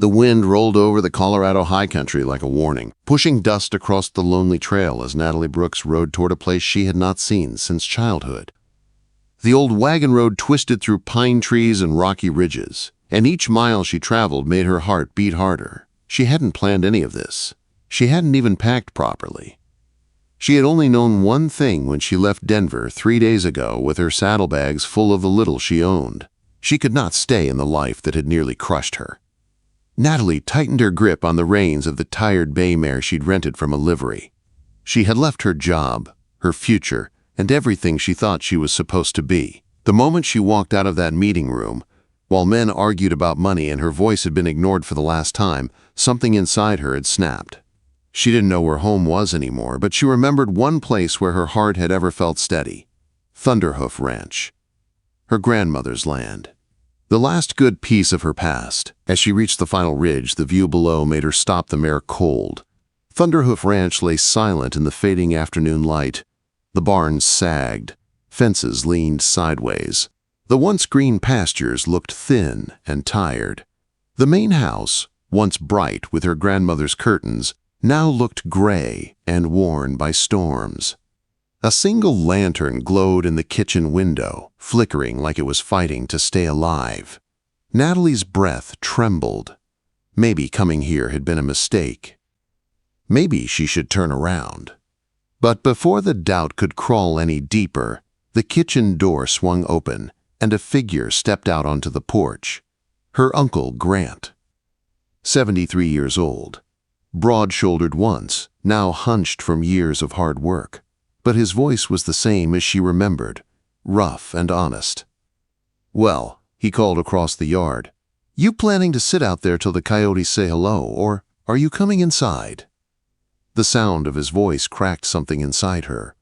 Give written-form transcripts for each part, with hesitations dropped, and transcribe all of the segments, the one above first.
The wind rolled over the Colorado high country like a warning, pushing dust across the lonely trail as Natalie Brooks rode toward a place she had not seen since childhood. The old wagon road twisted through pine trees and rocky ridges, and each mile she traveled made her heart beat harder. She hadn't planned any of this. She hadn't even packed properly. She had only known one thing when she left Denver 3 days ago with her saddlebags full of the little she owned. She could not stay in the life that had nearly crushed her. Natalie tightened her grip on the reins of the tired bay mare she'd rented from a livery. She had left her job, her future, and everything she thought she was supposed to be. The moment she walked out of that meeting room, while men argued about money and her voice had been ignored for the last time, something inside her had snapped. She didn't know where home was anymore, but she remembered one place where her heart had ever felt steady: Thunderhoof Ranch, her grandmother's land. The last good piece of her past. As she reached the final ridge, the view below made her stop the mare cold. Thunderhoof Ranch lay silent in the fading afternoon light. The barns sagged, fences leaned sideways. The once green pastures looked thin and tired. The main house, once bright with her grandmother's curtains, now looked gray and worn by storms. A single lantern glowed in the kitchen window, flickering like it was fighting to stay alive. Natalie's breath trembled. Maybe coming here had been a mistake. Maybe she should turn around. But before the doubt could crawl any deeper, the kitchen door swung open, and a figure stepped out onto the porch. Her uncle Grant. 73 years old. Broad-shouldered once, now hunched from years of hard work. But his voice was the same as she remembered, rough and honest. "Well," he called across the yard, "you planning to sit out there till the coyotes say hello, or are you coming inside?" The sound of his voice cracked something inside her.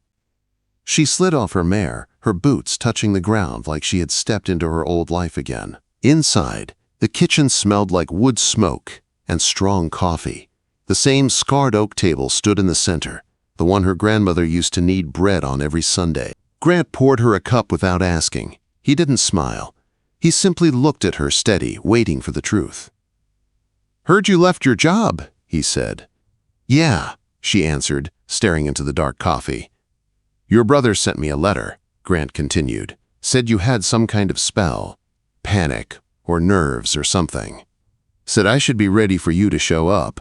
She slid off her mare, her boots touching the ground like she had stepped into her old life again. Inside, the kitchen smelled like wood smoke and strong coffee. The same scarred oak table stood in the center, the one her grandmother used to knead bread on every Sunday. Grant poured her a cup without asking. He didn't smile. He simply looked at her steady, waiting for the truth. "Heard you left your job," he said. "Yeah," she answered, staring into the dark coffee. "Your brother sent me a letter," Grant continued. "Said you had some kind of spell, panic, or nerves or something. Said I should be ready for you to show up."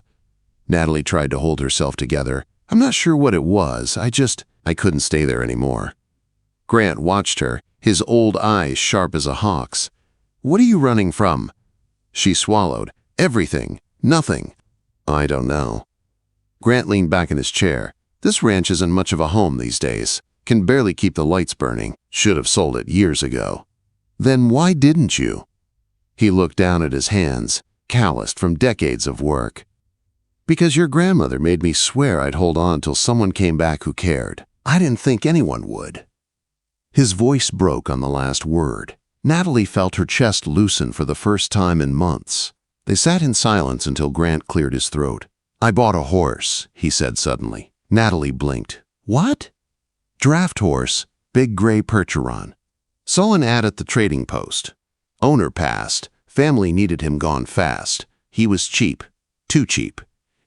Natalie tried to hold herself together. "I'm not sure what it was. I couldn't stay there anymore." Grant watched her, his old eyes sharp as a hawk's. "What are you running from?" She swallowed. "Everything. Nothing." "I don't know." Grant leaned back in his chair. "This ranch isn't much of a home these days. Can barely keep the lights burning. Should have sold it years ago." "Then why didn't you?" He looked down at his hands, calloused from decades of work. "Because your grandmother made me swear I'd hold on till someone came back who cared. I didn't think anyone would." His voice broke on the last word. Natalie felt her chest loosen for the first time in months. They sat in silence until Grant cleared his throat. "I bought a horse," he said suddenly. Natalie blinked. "What?" "Draft horse, big gray Percheron. Saw an ad at the trading post. Owner passed. Family needed him gone fast. He was cheap. Too cheap."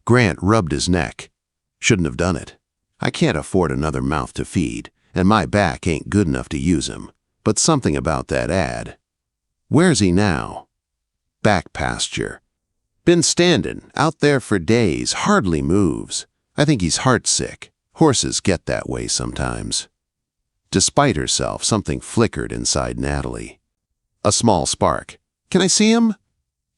Grant rubbed his neck. "Shouldn't have done it. I can't afford another mouth to feed, and my back ain't good enough to use him. But something about that ad." "Where's he now?" "Back pasture. Been standing out there for days, hardly moves. I think he's heartsick. Horses get that way sometimes." Despite herself, something flickered inside Natalie. A small spark. "Can I see him?"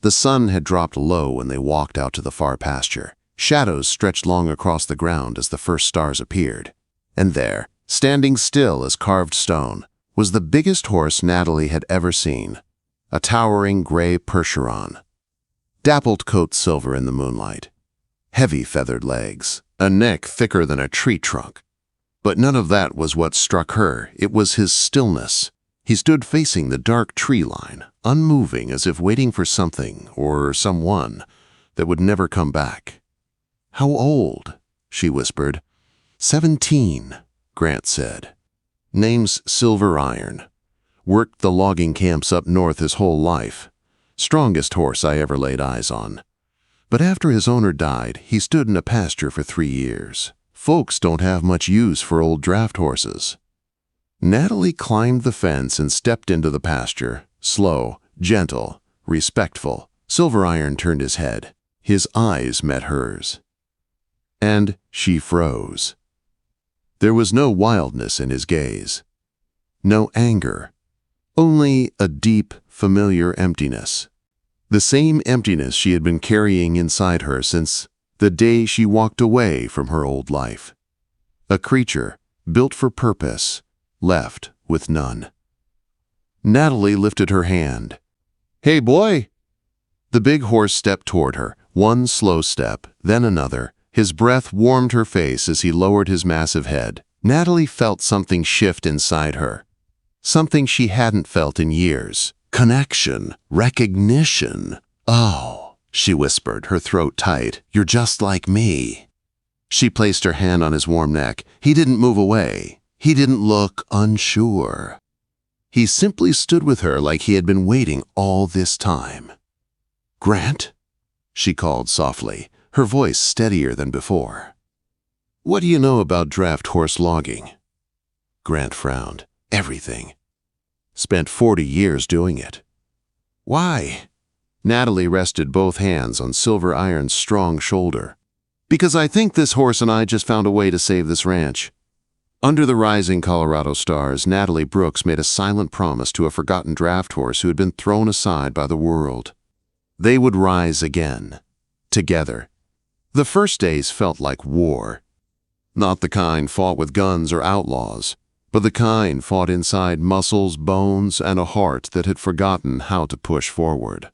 The sun had dropped low when they walked out to the far pasture. Shadows stretched long across the ground as the first stars appeared. And there, standing still as carved stone, was the biggest horse Natalie had ever seen. A towering gray Percheron. Dappled coat silver in the moonlight. Heavy feathered legs. A neck thicker than a tree trunk. But none of that was what struck her. It was his stillness. He stood facing the dark tree line, unmoving as if waiting for something or someone that would never come back. "How old?" she whispered. 17, Grant said. "Name's Silver Iron. Worked the logging camps up north his whole life. strongest horse I ever laid eyes on. But after his owner died, he stood in a pasture for 3 years. Folks don't have much use for old draft horses. Natalie climbed the fence and stepped into the pasture, slow, gentle, respectful. Silver Iron turned his head. His eyes met hers. And she froze. There was no wildness in his gaze. No anger. Only a deep, familiar emptiness. The same emptiness she had been carrying inside her since the day she walked away from her old life. A creature, built for purpose, left with none. Natalie lifted her hand. "Hey, boy!" The big horse stepped toward her, one slow step, then another. His breath warmed her face as he lowered his massive head. Natalie felt something shift inside her. Something she hadn't felt in years. Connection, recognition. "Oh," she whispered, her throat tight. "You're just like me." She placed her hand on his warm neck. He didn't move away. He didn't look unsure. He simply stood with her like he had been waiting all this time. "Grant?" she called softly, her voice steadier than before. "What do you know about draft horse logging?" Grant frowned. "Everything. Spent 40 years doing it." "Why?" Natalie rested both hands on Silver Iron's strong shoulder. "Because I think this horse and I just found a way to save this ranch." Under the rising Colorado stars, Natalie Brooks made a silent promise to a forgotten draft horse who had been thrown aside by the world. They would rise again, together. The first days felt like war. Not the kind fought with guns or outlaws, but the kind fought inside muscles, bones, and a heart that had forgotten how to push forward.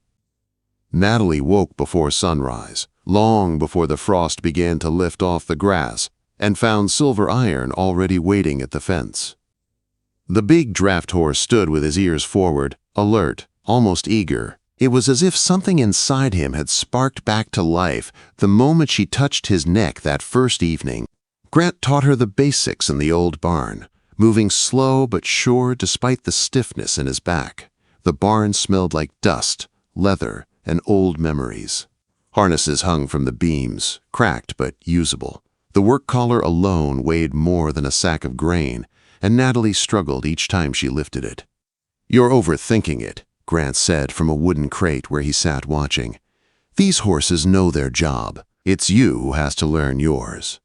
Natalie woke before sunrise, long before the frost began to lift off the grass, and found Silver Iron already waiting at the fence. The big draft horse stood with his ears forward, alert, almost eager. It was as if something inside him had sparked back to life the moment she touched his neck that first evening. Grant taught her the basics in the old barn, moving slow but sure despite the stiffness in his back. The barn smelled like dust, leather, and old memories. Harnesses hung from the beams, cracked but usable. The work collar alone weighed more than a sack of grain, and Natalie struggled each time she lifted it. "You're overthinking it," Grant said from a wooden crate where he sat watching. "These horses know their job. It's you who has to learn yours."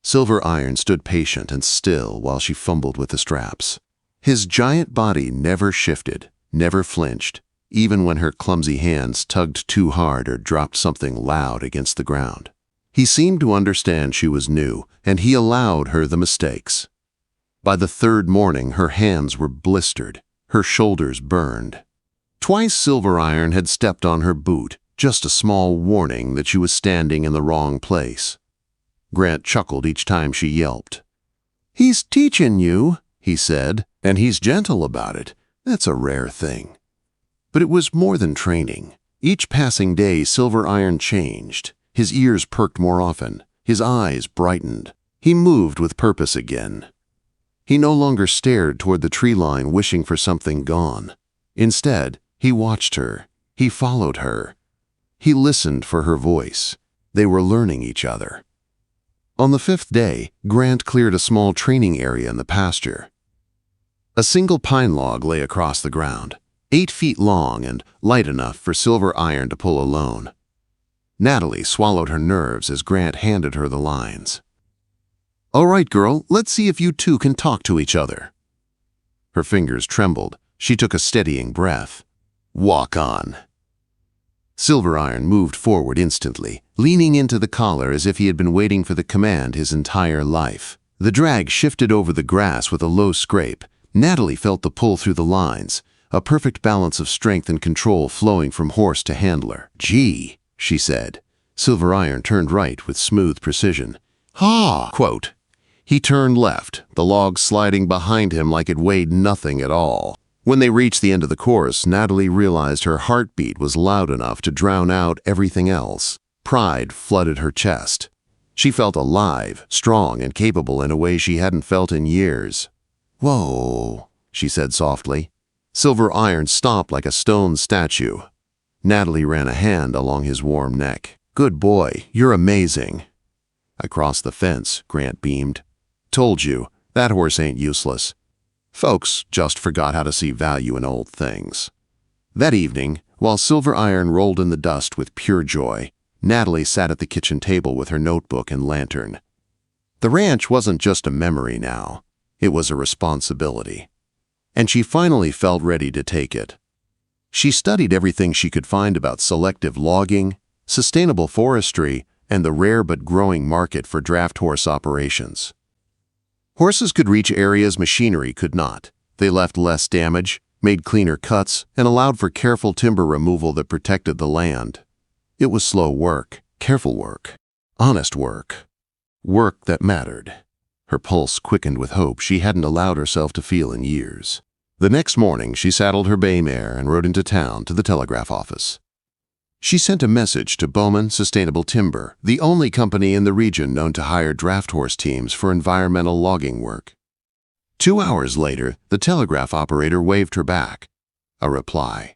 Silver Iron stood patient and still while she fumbled with the straps. His giant body never shifted, never flinched, even when her clumsy hands tugged too hard or dropped something loud against the ground. He seemed to understand she was new, and he allowed her the mistakes. By the third morning, her hands were blistered, her shoulders burned. Twice Silver Iron had stepped on her boot, just a small warning that she was standing in the wrong place. Grant chuckled each time she yelped. "He's teaching you," he said, "and he's gentle about it. That's a rare thing." But it was more than training. Each passing day, Silver Iron changed. His ears perked more often. His eyes brightened. He moved with purpose again. He no longer stared toward the tree line wishing for something gone. Instead, he watched her. He followed her. He listened for her voice. They were learning each other. On the 5th day, Grant cleared a small training area in the pasture. A single pine log lay across the ground, 8 feet long and light enough for Silver Iron to pull alone. Natalie swallowed her nerves as Grant handed her the lines. "All right, girl, let's see if you two can talk to each other." Her fingers trembled. She took a steadying breath. "Walk on." Silver Iron moved forward instantly, leaning into the collar as if he had been waiting for the command his entire life. The drag shifted over the grass with a low scrape. Natalie felt the pull through the lines, a perfect balance of strength and control flowing from horse to handler. "Gee," she said. Silver Iron turned right with smooth precision. "Ha!" Quote. He turned left, the log sliding behind him like it weighed nothing at all. When they reached the end of the course, Natalie realized her heartbeat was loud enough to drown out everything else. Pride flooded her chest. She felt alive, strong, and capable in a way she hadn't felt in years. "Whoa," she said softly. Silver Iron stopped like a stone statue. Natalie ran a hand along his warm neck. "Good boy, you're amazing." Across the fence, Grant beamed. "Told you, that horse ain't useless. Folks just forgot how to see value in old things." That evening, while Silver Iron rolled in the dust with pure joy, Natalie sat at the kitchen table with her notebook and lantern. The ranch wasn't just a memory now. It was a responsibility. And she finally felt ready to take it. She studied everything she could find about selective logging, sustainable forestry, and the rare but growing market for draft horse operations. Horses could reach areas machinery could not. They left less damage, made cleaner cuts, and allowed for careful timber removal that protected the land. It was slow work, careful work, honest work. Work that mattered. Her pulse quickened with hope she hadn't allowed herself to feel in years. The next morning, she saddled her bay mare and rode into town to the telegraph office. She sent a message to Bowman Sustainable Timber, the only company in the region known to hire draft horse teams for environmental logging work. 2 hours later, the telegraph operator waved her back. A reply.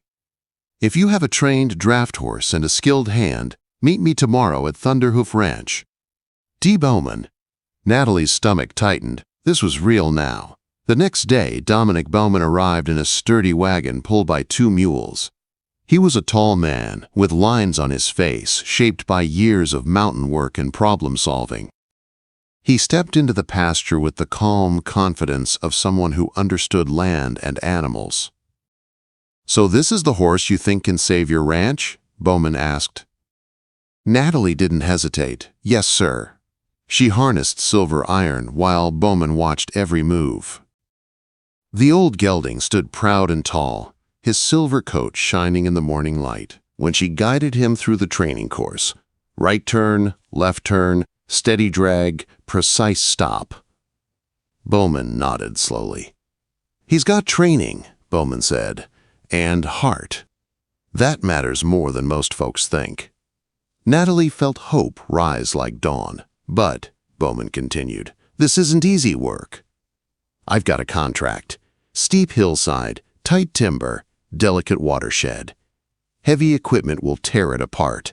"If you have a trained draft horse and a skilled hand, meet me tomorrow at Thunderhoof Ranch. D. Bowman." Natalie's stomach tightened. This was real now. The next day, Dominic Bowman arrived in a sturdy wagon pulled by 2 mules. He was a tall man, with lines on his face shaped by years of mountain work and problem-solving. He stepped into the pasture with the calm confidence of someone who understood land and animals. "So this is the horse you think can save your ranch?" Bowman asked. Natalie didn't hesitate. "Yes, sir." She harnessed Silver Iron while Bowman watched every move. The old gelding stood proud and tall, his silver coat shining in the morning light, when she guided him through the training course. Right turn, left turn, steady drag, precise stop. Bowman nodded slowly. "He's got training," Bowman said, "and heart. That matters more than most folks think." Natalie felt hope rise like dawn. "But," Bowman continued, "this isn't easy work. I've got a contract. Steep hillside, tight timber, delicate watershed. Heavy equipment will tear it apart.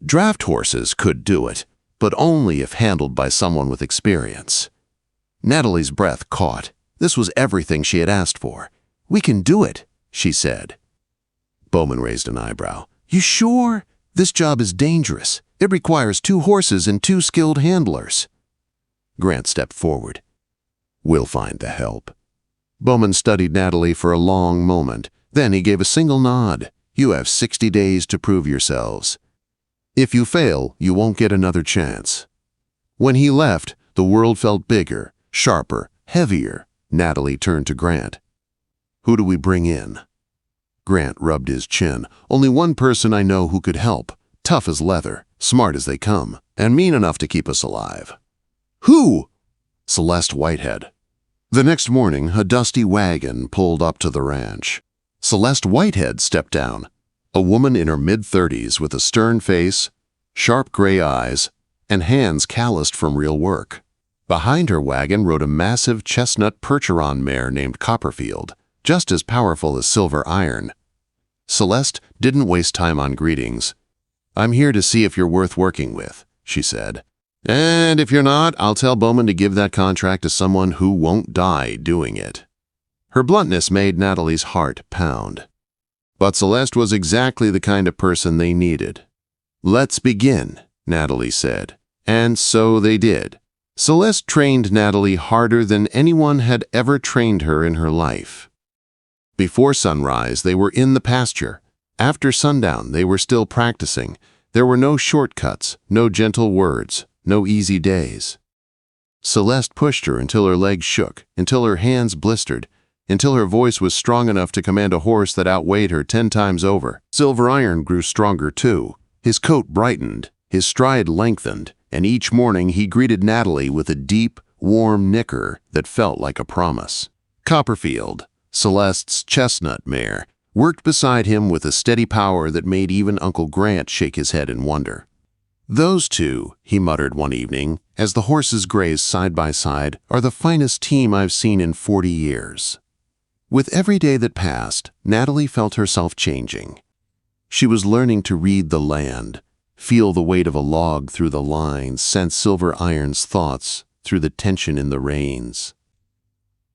Draft horses could do it, but only if handled by someone with experience." Natalie's breath caught. This was everything she had asked for. "We can do it," she said. Bowman raised an eyebrow. "You sure? This job is dangerous. It requires 2 horses and 2 skilled handlers." Grant stepped forward. "We'll find the help." Bowman studied Natalie for a long moment. Then he gave a single nod. "You have 60 days to prove yourselves. If you fail, you won't get another chance." When he left, the world felt bigger, sharper, heavier. Natalie turned to Grant. "Who do we bring in?" Grant rubbed his chin. "Only one person I know who could help. Tough as leather, smart as they come, and mean enough to keep us alive." "Who?" "Celeste Whitehead." The next morning, a dusty wagon pulled up to the ranch. Celeste Whitehead stepped down, a woman in her mid-30s with a stern face, sharp gray eyes, and hands calloused from real work. Behind her wagon rode a massive chestnut Percheron mare named Copperfield, just as powerful as Silver Iron. Celeste didn't waste time on greetings. "I'm here to see if you're worth working with," she said. "And if you're not, I'll tell Bowman to give that contract to someone who won't die doing it." Her bluntness made Natalie's heart pound. But Celeste was exactly the kind of person they needed. "Let's begin," Natalie said. And so they did. Celeste trained Natalie harder than anyone had ever trained her in her life. Before sunrise, they were in the pasture. After sundown, they were still practicing. There were no shortcuts, no gentle words, no easy days. Celeste pushed her until her legs shook, until her hands blistered, until her voice was strong enough to command a horse that outweighed her 10 times over. Silver Iron grew stronger too. His coat brightened, his stride lengthened, and each morning he greeted Natalie with a deep, warm nicker that felt like a promise. Copperfield, Celeste's chestnut mare, worked beside him with a steady power that made even Uncle Grant shake his head in wonder. "Those two," he muttered one evening, as the horses grazed side by side, "are the finest team I've seen in 40 years." With every day that passed, Natalie felt herself changing. She was learning to read the land, feel the weight of a log through the lines, sense Silver Iron's thoughts through the tension in the reins.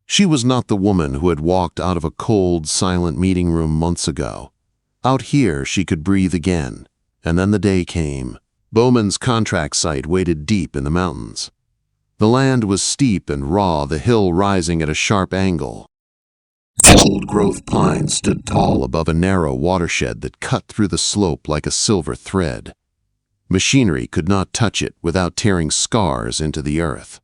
She was not the woman who had walked out of a cold, silent meeting room months ago. Out here, she could breathe again. And then the day came. Bowman's contract site waited deep in the mountains. The land was steep and raw, the hill rising at a sharp angle. Old-growth pines stood tall above a narrow watershed that cut through the slope like a silver thread. Machinery could not touch it without tearing scars into the earth.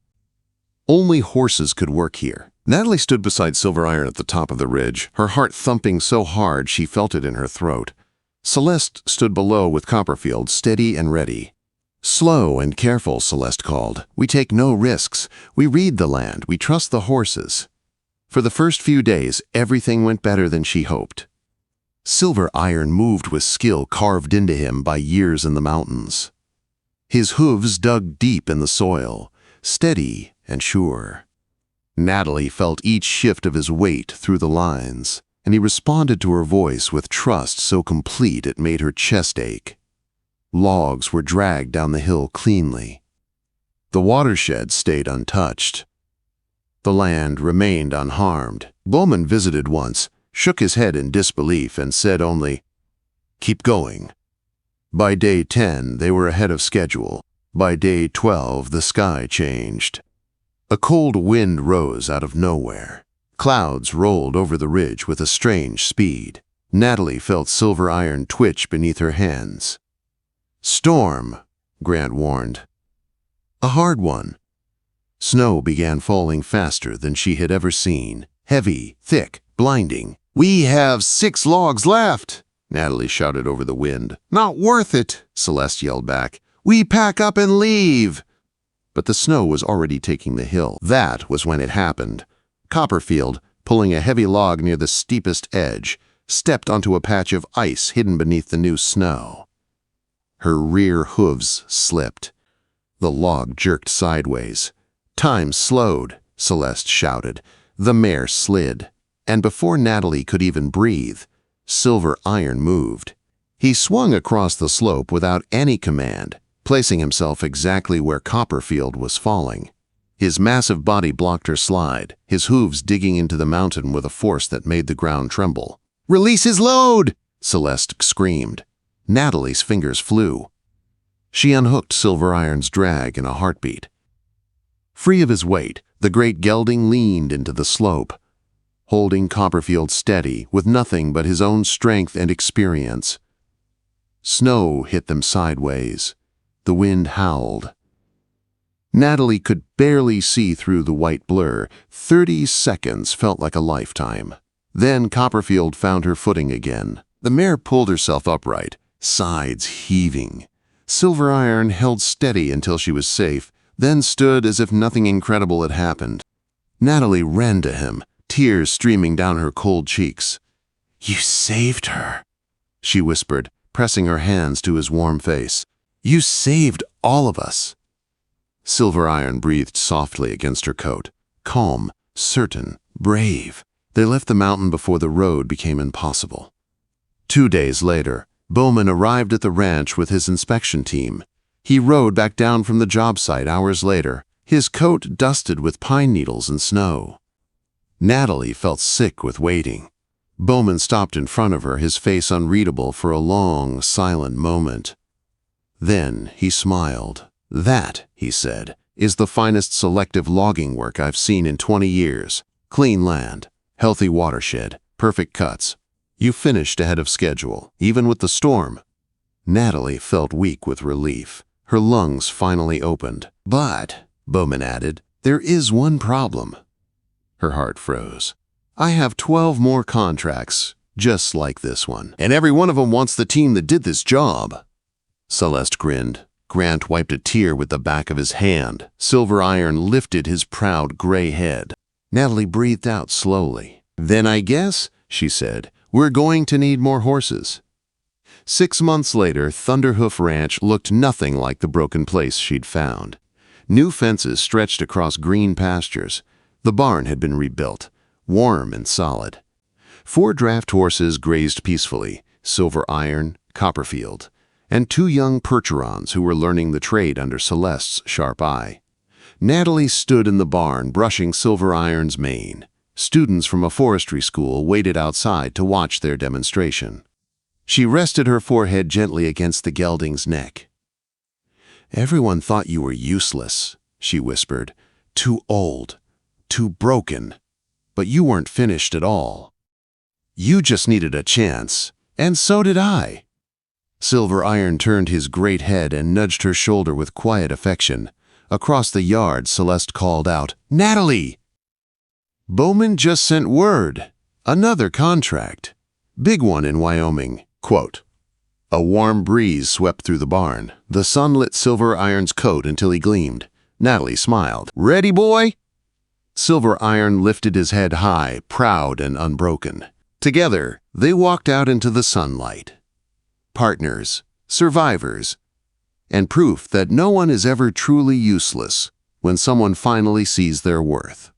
Only horses could work here. Natalie stood beside Silver Iron at the top of the ridge, her heart thumping so hard she felt it in her throat. Celeste stood below with Copperfield, steady and ready. "Slow and careful," Celeste called. "We take no risks. We read the land. We trust the horses." For the first few days, everything went better than she hoped. Silver Iron moved with skill carved into him by years in the mountains. His hooves dug deep in the soil, steady and sure. Natalie felt each shift of his weight through the lines, and he responded to her voice with trust so complete it made her chest ache. Logs were dragged down the hill cleanly. The watershed stayed untouched. The land remained unharmed. Bowman visited once, shook his head in disbelief, and said only, "Keep going." By day 10, they were ahead of schedule. By day 12, the sky changed. A cold wind rose out of nowhere. Clouds rolled over the ridge with a strange speed. Natalie felt Silver Iron twitch beneath her hands. "Storm," Grant warned. A hard one. Snow began falling faster than she had ever seen. Heavy, thick, blinding. "We have 6 logs left," Natalie shouted over the wind. "Not worth it," Celeste yelled back. "We pack up and leave." But the snow was already taking the hill. That was when it happened. Copperfield, pulling a heavy log near the steepest edge, stepped onto a patch of ice hidden beneath the new snow. Her rear hooves slipped. The log jerked sideways. "Time slowed," Celeste shouted. The mare slid, and before Natalie could even breathe, Silver Iron moved. He swung across the slope without any command, placing himself exactly where Copperfield was falling. His massive body blocked her slide, his hooves digging into the mountain with a force that made the ground tremble. "Release his load!" Celeste screamed. Natalie's fingers flew. She unhooked Silver Iron's drag in a heartbeat. Free of his weight, the great gelding leaned into the slope, holding Copperfield steady with nothing but his own strength and experience. Snow hit them sideways. The wind howled. Natalie could barely see through the white blur. 30 seconds felt like a lifetime. Then Copperfield found her footing again. The mare pulled herself upright, sides heaving. Silver Iron held steady until she was safe, then stood as if nothing incredible had happened. Natalie ran to him, tears streaming down her cold cheeks. "You saved her," she whispered, pressing her hands to his warm face. "You saved all of us." Silver Iron breathed softly against her coat, calm, certain, brave. They left the mountain before the road became impossible. 2 days later, Bowman arrived at the ranch with his inspection team. He rode back down from the job site hours later, his coat dusted with pine needles and snow. Natalie felt sick with waiting. Bowman stopped in front of her, his face unreadable for a long, silent moment. Then he smiled. "That," he said, "is the finest selective logging work I've seen in 20 years. Clean land, healthy watershed, perfect cuts. You finished ahead of schedule, even with the storm." Natalie felt weak with relief. Her lungs finally opened. "But," Bowman added, "there is one problem." Her heart froze. "I have 12 more contracts, just like this one. And every one of them wants the team that did this job." Celeste grinned. Grant wiped a tear with the back of his hand. Silver Iron lifted his proud gray head. Natalie breathed out slowly. "Then I guess," she said, "we're going to need more horses." 6 months later, Thunderhoof Ranch looked nothing like the broken place she'd found. New fences stretched across green pastures. The barn had been rebuilt, warm and solid. 4 draft horses grazed peacefully, Silver Iron, Copperfield, and 2 young Percherons who were learning the trade under Celeste's sharp eye. Natalie stood in the barn brushing Silver Iron's mane. Students from a forestry school waited outside to watch their demonstration. She rested her forehead gently against the gelding's neck. "Everyone thought you were useless," she whispered. "Too old, too broken. But you weren't finished at all. You just needed a chance, and so did I." Silver Iron turned his great head and nudged her shoulder with quiet affection. Across the yard, Celeste called out, "Natalie! Bowman just sent word. Another contract. Big one in Wyoming." Quote. A warm breeze swept through the barn. The sun lit Silver Iron's coat until he gleamed. Natalie smiled. "Ready, boy?" Silver Iron lifted his head high, proud and unbroken. Together, they walked out into the sunlight. Partners, survivors, and proof that no one is ever truly useless when someone finally sees their worth.